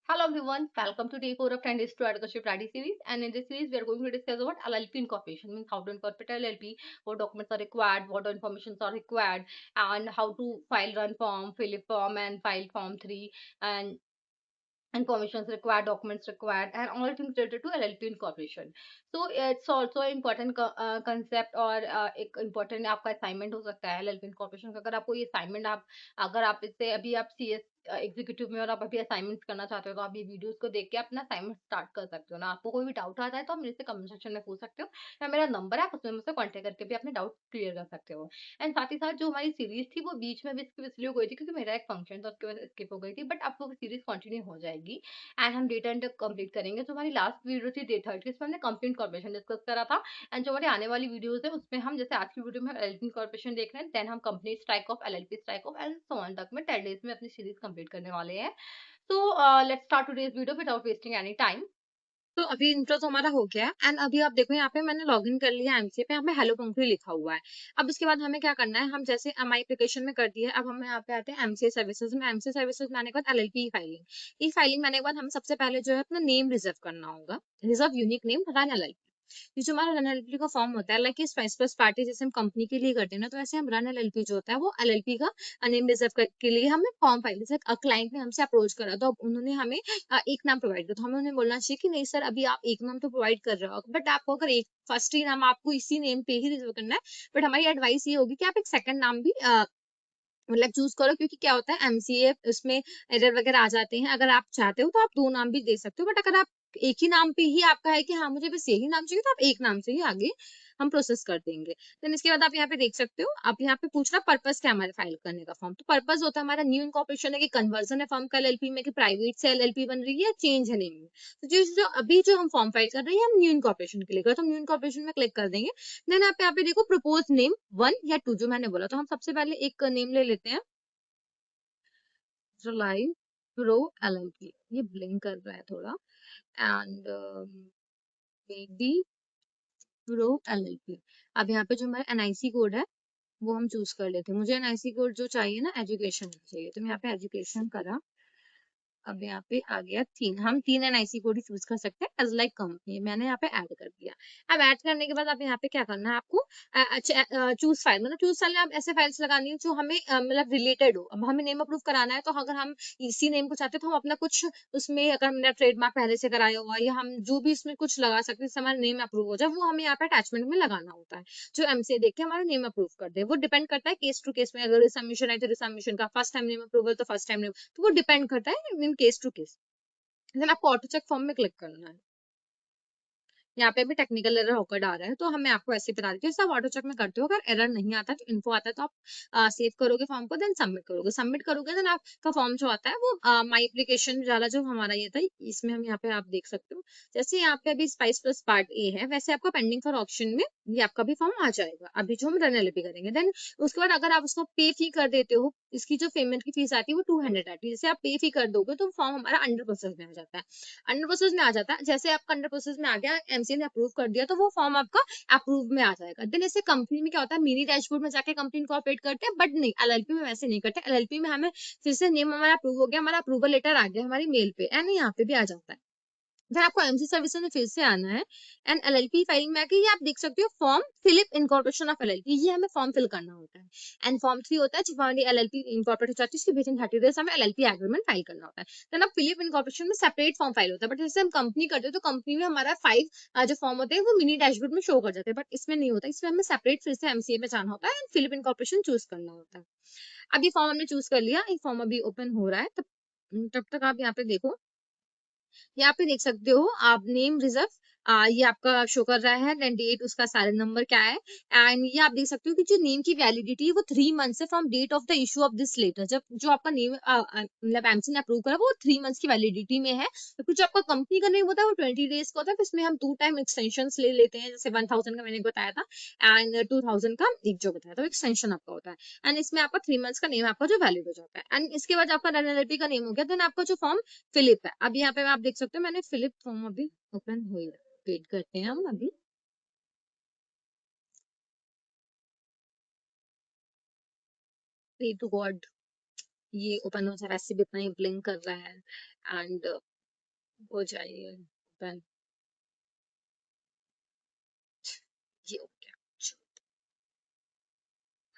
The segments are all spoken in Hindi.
Hello everyone, welcome to day 4 of 10 days to advocacy study series. And in this series, we are going to discuss about LLP incorporation, means how to incorporate LLP, what documents are required, what information are required, and how to file run form, fill a form, and file form 3, and informations required, documents required, and all things related to LLP incorporation. So it's also an important concept और एक important आपका assignment हो सकता है LLP incorporation का। अगर आपको ये assignment अगर आप इससे अभी आप CS एग्जीक्यूटिव में और आप अभी असाइनमेंट्स करना चाहते हो तो आप ये वीडियोस को देख के अपना असाइनमेंट स्टार्ट कर सकते हो ना। आपको कोई भी डाउट आता है तो आप मेरे से कमेंट सेक्शन में पूछ सकते हो, या मेरा नंबर है, आप उसमें मुझसे कांटेक्ट करके भी अपने डाउट क्लियर कर सकते हो। एंड साथ ही साथ जो हमारी सीरीज थी वो बीच में भी इसलिए हो गई थी क्योंकि मेरा एक फंक्शन था, उसकी वजह से स्किप हो गई थी, बट अब वो सीरीज कंटिन्यू हो जाएगी। एंड हम डेटा एंटर कंप्लीट करेंगे। जो हमारी लास्ट वीडियो थी डे 30 इसमें हमने कंप्लीट कॉर्पोरेशन डिस्कस करा था। एंड जो हमारी आने वाली वीडियोस है उसमें हम, जैसे आज की वीडियो में हम एलएलपी कॉर्पोरेशन देख रहे हैं, देन हम complete strike off LLP strike off and so on तक में 10 डेज में अपनी सीरीज कंप्लीट करने वाले हैं। So let's start today's video without wasting any time. तो अभी इंट्रो तो हमारा हो गया है एंड अभी आप देखो यहाँ पे मैंने लॉगिन कर लिया एमसीए पे। यहाँ पे हेलो पंक्ति लिखा हुआ है। अब उसके बाद हमें क्या करना है, हम जैसे एमआई एप्लीकेशन में कर दिया है, अब हम यहाँ पे आते हैं एमसीए सर्विसेज में। एमसीए सर्विसेज में आने के बाद एलएलपी फाइलिंग। ई फाइलिंग में आने के बाद हमें सबसे पहले जो है अपना नेम रिजर्व करना होगा। Reserve unique name run LLP. ये जो हमारा रन एलएलपी का फॉर्म होता है, लाइक स्पाइस प्लस पार्टी जैसे हम कंपनी के लिए करते हैं ना, तो ऐसे हम रन एलएलपी जो होता है वो एलएलपी का नेम रिजर्व के लिए हमें फॉर्म फाइल, जैसे क्लाइंट ने हमसे अप्रोच करा तो अब उन्होंने हमें एक नाम प्रोवाइड किया, तो हमें उन्हें बोलना चाहिए कि नहीं सर, अभी आप एक नाम तो प्रोवाइड कर रहे हो, बट आपको अगर एक फर्स्ट ही नाम आपको इसी नेम पे ही रिजर्व करना है, बट हमारी एडवाइस ये होगी कि आप एक सेकंड नाम भी मतलब चूज करो, क्योंकि क्या होता है एमसीए उसमें एरर वगैरह आ जाते हैं। अगर आप चाहते हो तो आप दो नाम भी दे सकते हो, बट अगर आप एक ही नाम पे ही आपका है कि हाँ मुझे बस यही नाम चाहिए, तो आप एक नाम से ही आगे हम प्रोसेस कर देंगे। देन इसके बाद आप यहाँ पे देख सकते हो, आप यहाँ पे पूछ रहा पर्पस क्या है हमारे फाइल करने का फॉर्म। तो पर्पस होता है हमारा न्यू इनकॉर्पोरेशन है कि कन्वर्जन है फॉर्म का एलएलपी में, कि प्राइवेट से एलएलपी बन रही है या चेंज है नेम में। तो जो अभी जो हम फॉर्म फाइल कर रहे हैं हम न्यू इनकॉर्पोरेशन के लिए कर, तो न्यू इनकॉर्पोरेशन में क्लिक कर देंगे। देन आप यहाँ पे देखो प्रपोज नेम 1 या 2 जो मैंने बोला, तो हम सबसे पहले एक नेम ले लेते हैं, जुलाई प्रो एलएलपी। ये ब्लिंक कर रहा है थोड़ा। And baby pro LLP. अब यहाँ पे जो हमारा एनआईसी कोड है वो हम चूज कर लेते हैं। मुझे एनआईसी कोड जो चाहिए ना, एजुकेशन चाहिए, तो मैं यहाँ पे एजुकेशन करा। अब यहाँ पे आ गया हम तीन एनआईसी कोड ही चूज कर सकते हैं एज लाइक कंपनी। मैंने यहाँ पे ऐड कर दिया। अब ऐड करने के बाद अब यहाँ पे क्या करना है आपको, चूज फाइल, मतलब चूज फाइल में आप ऐसे फाइल्स लगानी है जो हमें मतलब रिलेटेड हो। अब हमें नेम अप्रूव कराना है, तो अगर हम इसी नेम को चाहते हैं तो हम अपना कुछ उसमें, अगर हमने ट्रेडमार्क पहले से कराया हुआ, या हम जो भी इसमें कुछ लगा सकते हैं जिससे हमारा नेम अप्रूव हो जाए, वो हमें यहाँ पे अटैचमेंट में लगाना होता है, जो एमसीए देख के हमारा नेम अप्रूव कर दे। वो डिपेंड करता है केस टू केस में। अगर रिसबमिशन है तो रिसबमिशन का, फर्स्ट टाइम नेम अप्रूवल तो फर्स्ट टाइम नेम, तो वो डिपेंड करता है in case to case. Then आपको ऑटो चेक फॉर्म में क्लिक करना है। यहाँ पे भी टेक्निकल एरर होकर आ रहा है, तो हमें आपको ऐसे बता देती हूँ, सब ऑटो चेक में करते हो। अगर एरर नहीं आता तो इन्फो आता है, तो आप सेव करोगे फॉर्म को, देन सबमिट करोगे, देन आपका फॉर्म जो आता है वो माई एप्लीकेशन वाला जो हमारा ये था, इसमें हम यहाँ पे आप देख सकते हो, जैसे यहाँ पे अभी स्पाइस प्लस पार्ट ए है, वैसे आपका पेंडिंग फॉर ऑप्शन में ये आपका भी फॉर्म आ जाएगा, अभी जो हम रन एलपी करेंगे। देन उसके बाद अगर आप उसको पे फी कर देते हो, इसकी जो पेमेंट की फीस आती है वो 200 आती है, जैसे आप पे फी कर दोगे तो फॉर्म हमारा अंडर प्रोसेस में आ जाता है। अंडर प्रोसेस में आ जाता है, जैसे आपका अंडर प्रोसेस में आ गया, एमसीए ने अप्रूव कर दिया, तो वो फॉर्म आपका अप्रूव में आ जाएगा। देन इससे कंपनी में क्या होता है, मिनी डैशबोर्ड में जाके कंपनी इनकॉर्पोरेट करते हैं, बट नहीं एलएलपी में वैसे नहीं करते। एलएलपी में हमें फिर से नेम हमारा अप्रूव हो गया, हमारा अप्रूवल लेटर आ गया हमारी मेल पे, एंड यहाँ पे भी आ जाता है। फिर आपको एमसी सर्विसेज में फिर से आना है, एंड एलएलपी फाइलिंग में आके ये आप देख सकते हो form FiLLiP incorporation of LLP, ये हमें फॉर्म फिल करना होता है। एंड फॉर्म 3 होता है जब हमारी एलएलपी इनकॉर्पोरेट हो जाती है, इसके विद इन 30 डेज हमें एलएलपी एग्रीमेंट फाइल करना होता है। देन अब फिलिप इनकॉर्पोरेशन में सेपरेट फॉर्म फाइल होता है, बट जैसे हम कंपनी करते हैं तो कंपनी में हमारा 5 जो फॉर्म होते हैं वो मिनी डैशबोर्ड में शो कर जाते हैं, बट इसमें नहीं होता। इसमें हमें सेपरेट फिर से एमसीए में जाना होता है एंड फिलिप इनकॉर्पोरेशन चूज करना होता है। अब ये फॉर्म हमने चूज कर लिया, ये फॉर्म अभी ओपन हो रहा है, तब तब तक आप यहाँ पे देखो, यहाँ पे देख सकते हो आप नेम रिजर्व, ये आपका शो कर रहा है, देन डेट उसका सारे नंबर क्या है। एंड ये आप देख सकते हो कि जो नेम की वैलिडिटी है वो 3 मंथ्स है from date of the issue of this letter. जब जो आपका नेम मतलब एमसी ने अप्रूव करा वो 3 मंथ्स की वैलिडिटी में है, तो जो आपका कंपनी का नेम होता है वो 20 डेज का होता है। तो इसमें हम 2 टाइम एक्सटेंशन ले लेते हैं, जैसे 1000 का मैंने बताया था एंड 2000 का एक जो बताया था, एक्सटेंशन आपका होता है। एंड इसमें आपका 3 मंथ्स का नेम आपका जो वैलिड हो जाता है। एंड इसके बाद आपका रनएलपी का नेम हो गया, देन आपका जो फॉर्म फिलिप है। अब यहाँ पे आप देख सकते हो मैंने फिलिप फॉर्म अभी ओपन हुई है, वेट करते हैं हम अभी। प्रे टू गॉड ये ओपन हो जाए, वैसे भी इतना ही ब्लिंक कर रहा है। एंड हो जाइए open। ये हो गया।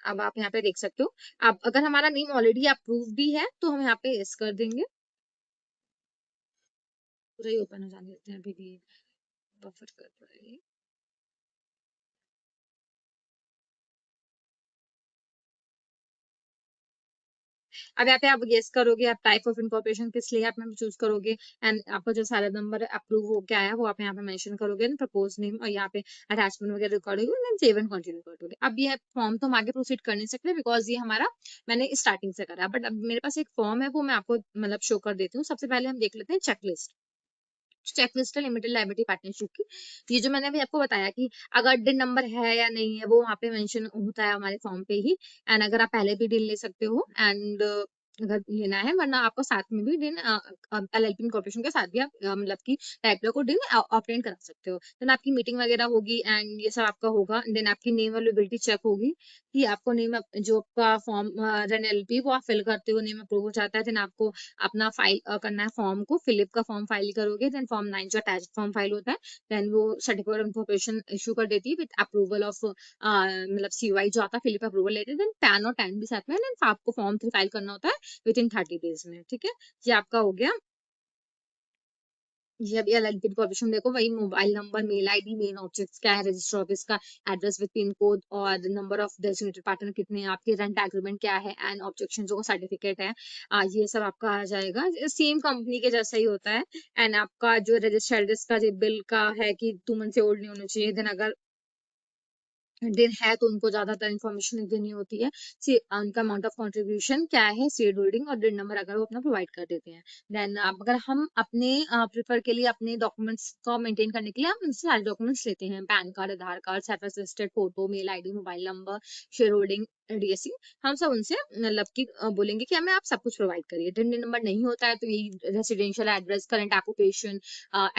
अब आप यहाँ पे देख सकते हो। अब अगर हमारा नेम ऑलरेडी अप्रूव भी है तो हम यहाँ पे यस कर देंगे। पूरा ही ओपन हो जाने देते हैं, अभी भी बफर कर रहा है। अब यहाँ पे आप गेस करोगे, आप टाइप ऑफ इनकॉर्पोरेशन किस लिए आप में चूज करोगे, एंड आपका जो सारा नंबर अप्रूव हो क्या है वो आप यहाँ पे मेंशन करोगे, प्रपोज नेम और यहाँ पे अटैचमेंट वगैरह करोगे, देन सेव एंड कंटिन्यू कर दोगे। अब ये फॉर्म तो हम आगे प्रोसीड कर नहीं सकते बिकॉज ये हमारा मैंने स्टार्टिंग से करा, बट अब मेरे पास एक फॉर्म है वो मैं आपको मतलब शो कर देती हूँ। सबसे पहले हम देख लेते हैं चेकलिस्ट। चेकलिस्ट है लिमिटेड लाइबिलिटी पार्टनरशिप की। ये जो मैंने अभी आपको बताया कि अगर डिन नंबर है या नहीं है वो वहाँ पे मेंशन होता है हमारे फॉर्म पे ही। एंड अगर आप पहले भी डिन ले सकते हो एंड अगर लेना है, वरना आपको साथ में भी डिन एलएलपी कॉर्पोरेशन के साथ भी आप मतलब की टाइप को डिन ऑब्टेन करा सकते हो। देन आपकी मीटिंग वगैरह होगी एंड ये सब आपका होगा। देन आपकी नेम अवेलेबिलिटी चेक होगी कि आपको नेम जो आपका फॉर्म रन एलपी वो आप फिल करते हो, नेम अप्रूव हो जाता है। देन आपको अपना फाइल करना है फॉर्म को, फिलिप का फॉर्म फाइल करोगे। देन फॉर्म 9 जो अटैच फॉर्म फाइल होता है, देन वो सर्टिफिकेट ऑफ इन्फॉर्मेशन इशू कर देती है विद अप्रूवल ऑफ मतलब सीवाई जो आता है, फिलिप अप्रूवल लेते हैं। देन पैन और टैन भी साथ में। देन आपको फॉर्म 3 फाइल करना होता है विद इन 30 डेज में। ठीक है, ये आपका हो गया। ये अभी एलएलपी कॉर्पोरेशन देखो, वही mobile number, mail ID, main objects क्या है, रजिस्टर ऑफिस का एड्रेस विद पिन कोड और नंबर ऑफ डेजिग्नेटेड पार्टनर कितने हैं, आपके रेंट एग्रीमेंट क्या है एंड ऑब्जेक्शन जो सर्टिफिकेट है, ये सब आपका आ जाएगा। सेम कंपनी के जैसा ही होता है। एंड आपका जो रजिस्टर्ड का जो बिल का है कि 2 मंथ से ओल्ड नहीं होना चाहिए। देन अगर दिन है तो उनको ज्यादातर इन्फॉर्मेशन देनी होती है। उनका अमाउंट ऑफ कंट्रीब्यूशन क्या है, शेयर होल्डिंग और दिन नंबर अगर वो अपना प्रोवाइड कर देते हैं। देन अगर हम अपने प्रिफर के लिए अपने डॉक्यूमेंट्स को मेंटेन करने के लिए हम उनसे सारे डॉक्यूमेंट्स लेते हैं, PAN card, Aadhaar card, self assisted photo, mail ID, mobile number, share holding, DSC. हम सब उनसे मतलब कि बोलेंगे कि हमें आप सब कुछ प्रोवाइड करिए। दिन नंबर नहीं होता है तो यही residential address, current occupation,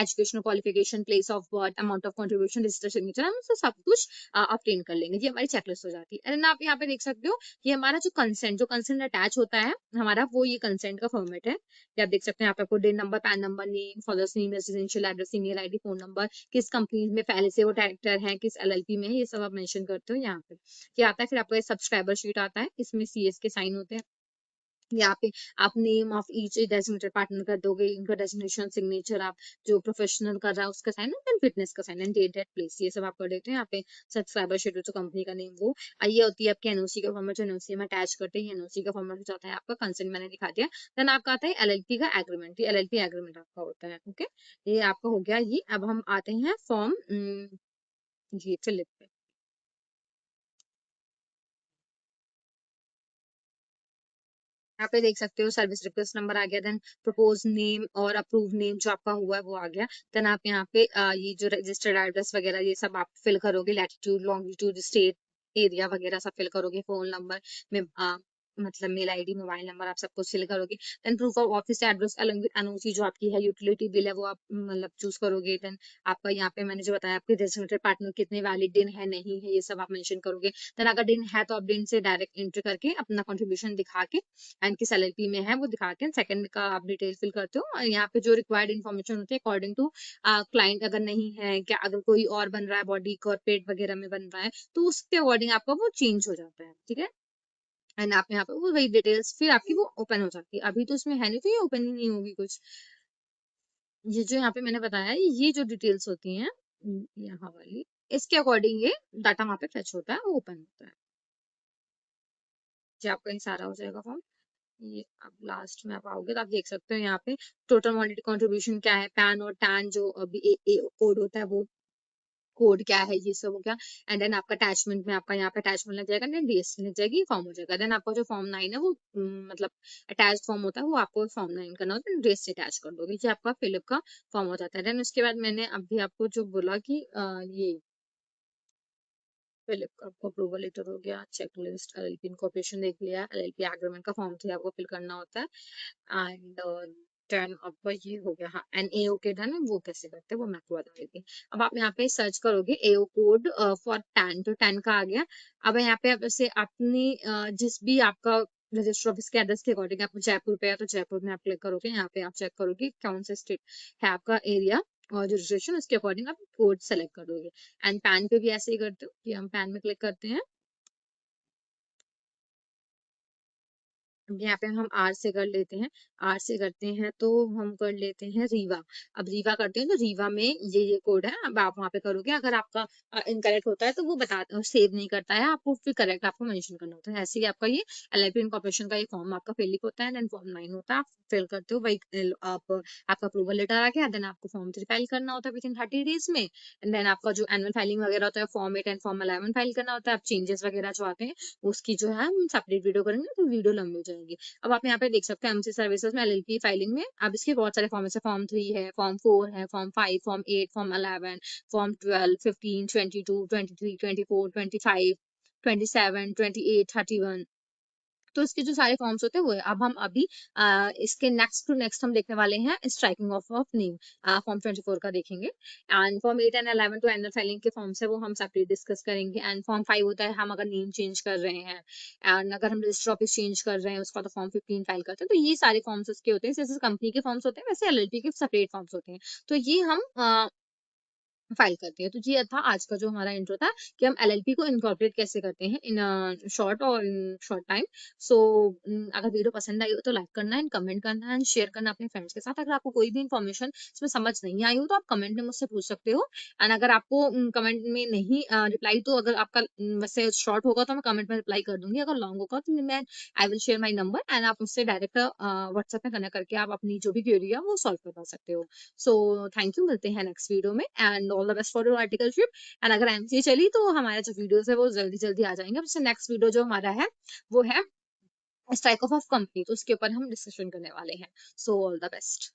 educational qualification, place of birth, amount of contribution, register signature, हम उससे सब कुछ ऑब्टेन कर लेंगे। ये हमारी चेकलिस्ट हो जाती है। एंड आप यहाँ पे देख सकते हो कि हमारा जो कंसेंट अटैच होता है हमारा, वो ये कंसेंट का फॉर्मेट है। ये आप देख सकते हैं, यहाँ पे आपको date number, PAN number, name, father's name, residential address, email ID, phone number, किस कंपनी में पहले से वो डायरेक्टर है, किस एलएलपी में है, ये सब आप मेंशन करते हो यहाँ पे। ये आता है। फिर आपका सब्सक्राइबर शीट आता है, इसमें सीएस के साइन होते हैं। यहाँ पे आप name of each designated partner कर दोगे, इनका डेजिग्नेशन, सिग्नेचर, आप जो प्रोफेशनल कर रहा है उसका साइन, एंड फिटनेस का साइन, एंड डेट, प्लेस, ये सब आप कर देते हैं। यहाँ पे सब्सक्राइबर शेड्यूल जो कंपनी का नेम वो। ये होती है आपकी एनओसी का फॉर्मेट, जो एनओसी में अटैच करते हैं। एनओसी का फॉर्मेट हो जाता है आपका, कंसेंट मैंने दिखा दिया। देन आपका आता है एलएलपी का एग्रीमेंट, ये एलएलपी एग्रीमेंट आपका होता है। ओके, ये आपका हो गया ये। अब हम आते हैं फॉर्म जी फिलिप पे। यहाँ पे देख सकते हो सर्विस रिक्वेस्ट नंबर आ गया। देन प्रपोज नेम और अप्रूव नेम जो आपका हुआ है वो आ गया। देन आप यहाँ पे ये जो रजिस्टर्ड एड्रेस वगैरह ये सब आप फिल करोगे, लैटिट्यूड, लॉन्गिट्यूड, स्टेट, एरिया वगैरह सब फिल करोगे। फोन नंबर में मतलब मेल आईडी, मोबाइल नंबर, आप सब कुछ फिल करोगे। Then proof of office address along with NOC जो आपकी है, यूटिलिटी बिल है वो आप मतलब चूज करोगे। देन आपका यहाँ पे मैंने जो बताया आपके डेजिग्नेटेड पार्टनर कितने वैलिड दिन है नहीं है, ये सब आप मेंशन करोगे। देन अगर दिन है तो आप दिन से डायरेक्ट एंटर करके अपना कंट्रीब्यूशन दिखा के एंड किस एलएलपी में है वो दिखा के सेकंड का आप डिटेल फिल करते हो। और यहाँ पे जो रिक्वायर्ड इन्फॉर्मेशन होती है अकॉर्डिंग टू क्लाइंट, अगर नहीं है क्या, अगर कोई और बन रहा है बॉडी कॉर्पोरेट वगैरह में बन रहा है तो उसके अकॉर्डिंग आपका वो चेंज हो जाता है। ठीक है, एंड आप यहाँ पे वो वही डिटेल्स फिर आपकी वो ओपन हो जाती है। अभी तो उसमें है नहीं तो ये ओपन ही नहीं होगी कुछ। ये जो यहाँ पे मैंने बताया है, ये जो डिटेल्स होती हैं यहाँ वाली, इसके अकॉर्डिंग ये डाटा वहाँ पे फेच होता है, वो ओपन होता है। जी आपका ये सारा हो जाएगा फॉर्म। ये अब लास्ट में आप आओगे तो आप देख सकते हो यहाँ पे टोटल मॉनिटरी कंट्रीब्यूशन क्या है, पैन और टैन जो अभी कोड होता है वो कोड क्या है, ये सब हो गया। एंड देन आपका अटैचमेंट में आपका यहाँ पे अटैचमेंट लग जाएगा, देन डीएससी लग जाएगी, फॉर्म हो जाएगा। देन आपका जो फॉर्म 9 है वो मतलब अटैच फॉर्म होता है, वो आपको फॉर्म 9 करना होता है, डीएससी अटैच कर दोगे। ये आपका फिलिप का फॉर्म हो जाता है। देन उसके बाद मैंने अभी आपको जो बोला कि ये फिलिप का आपको अप्रूवल लेटर हो गया, चेकलिस्ट, एलएलपी इनकॉर्पोरेशन देख लिया, एलएलपी एग्रीमेंट का फॉर्म 3 आपको फिल करना होता है। एंड टर्न आपका ये हो गया। हाँ, एंड एओ के डन, वो कैसे करते हैं वो मैं आपको बता देती हूँ। अब आप यहाँ पे सर्च करोगे एओ कोड फॉर टैन, तो टैन का आ गया। अब यहाँ पे आप जैसे अपनी जिस भी आपका रजिस्टर ऑफिस के एड्रेस के अकॉर्डिंग आप जयपुर पे है तो जयपुर में आप क्लिक करोगे, यहाँ पे आप चेक करोगे कौन सा स्टेट है आपका एरिया और जो रजिस्ट्रेशन उसके अकॉर्डिंग आप कोड सेलेक्ट करोगे। एंड पैन पे भी ऐसे ही करते हो कि हम पैन में क्लिक करते हैं, यहाँ पे हम आर से कर लेते हैं, आर से करते हैं तो हम कर लेते हैं रीवा। अब रीवा करते हैं तो रीवा में ये कोड है, अब आप वहाँ पे करोगे, अगर आपका इनकरेक्ट होता है तो वो बता सेव नहीं करता है आपको, फिर करेक्ट आपको मेंशन करना होता है। ऐसे ही आपका ये एलआईपी इनकॉर्पोरेशन का ये फॉर्म आपका फिल होता है, देन फॉर्म 9 होता है, आप फिल करते हो वही आप आपका अप्रूवल लेटर आ गया, देन आपको फॉर्म 3 फाइल करना होता है विद इन 30 days में, एंड देन आपका जो एनुअल फाइलिंग वगैरह होता है फॉर्म 8 एंड फॉर्म 11 फाइल करना होता है। आप चेंजेस वगैरह जो आते हैं उसकी जो है हम सेपरेट वीडियो करेंगे तो वीडियो लंबी हो जाएगी। अब आप यहाँ पे देख सकते हैं एमसी सर्विसेज में एलएलपी फाइलिंग में अब इसके बहुत सारे फॉर्म है, फॉर्म 3 है, फॉर्म 4 है, फॉर्म 5, फॉर्म 8, फॉर्म 11, फॉर्म 12, 15, 22, 23, 24, 25, 27, 28, 31। तो इसके जो सारे फॉर्म्स होते हैं वो है। अब हम अभी इसके नेक्स्ट टू नेक्स्ट हम देखने वाले हैं स्ट्राइकिंग ऑफ नेम, फॉर्म 24 का देखेंगे। एंड फॉर्म 8 एंड 11 तो एनुअल फाइलिंग के फॉर्म्स है, वो हम सेपरेट डिस्कस करेंगे। एंड फॉर्म 5 होता है हम अगर नेम चेंज कर रहे हैं, एंड अगर हम रजिस्टर ऑफिस चेंज कर रहे हैं उसका तो फॉर्म 15 फाइल करते हैं। तो ये सारे फॉर्म्स उसके होते हैं, जैसे कंपनी के फॉर्म्स होते हैं वैसे एलएलपी के सेपरेट फॉर्म्स होते हैं। तो ये हम फाइल करते हैं। तो ये था आज का जो हमारा इंट्रो था कि हम एलएलपी को इनकॉर्पोरेट कैसे करते हैं इन शॉर्ट और इन शॉर्ट टाइम। सो अगर वीडियो पसंद आई हो तो लाइक करना एंड कमेंट करना एंड शेयर करना अपने फ्रेंड्स के साथ। अगर आपको कोई भी इन्फॉर्मेशन इसमें समझ नहीं आई हो तो आप कमेंट में मुझसे पूछ सकते हो। एंड अगर आपको कमेंट में नहीं रिप्लाई, तो अगर आपका वैसे शॉर्ट होगा तो मैं कमेंट में रिप्लाई कर दूंगी, अगर लॉन्ग होगा तो मैं I will share my number and आप मुझसे डायरेक्ट व्हाट्सएप में कनेक्ट करके आप अपनी जो भी क्वेरी है वो सॉल्व करवा सकते हो। सो थैंक यू, मिलते हैं नेक्स्ट वीडियो में and all the best for your articleship. And अगर एमसीए चली तो हमारे जो वीडियोस है वो जल्दी जल्दी आ जाएंगे। अब नेक्स्ट वीडियो जो हमारा है वो है स्ट्राइक ऑफ कंपनी, तो उसके ऊपर हम डिस्कशन करने वाले हैं। So all the best.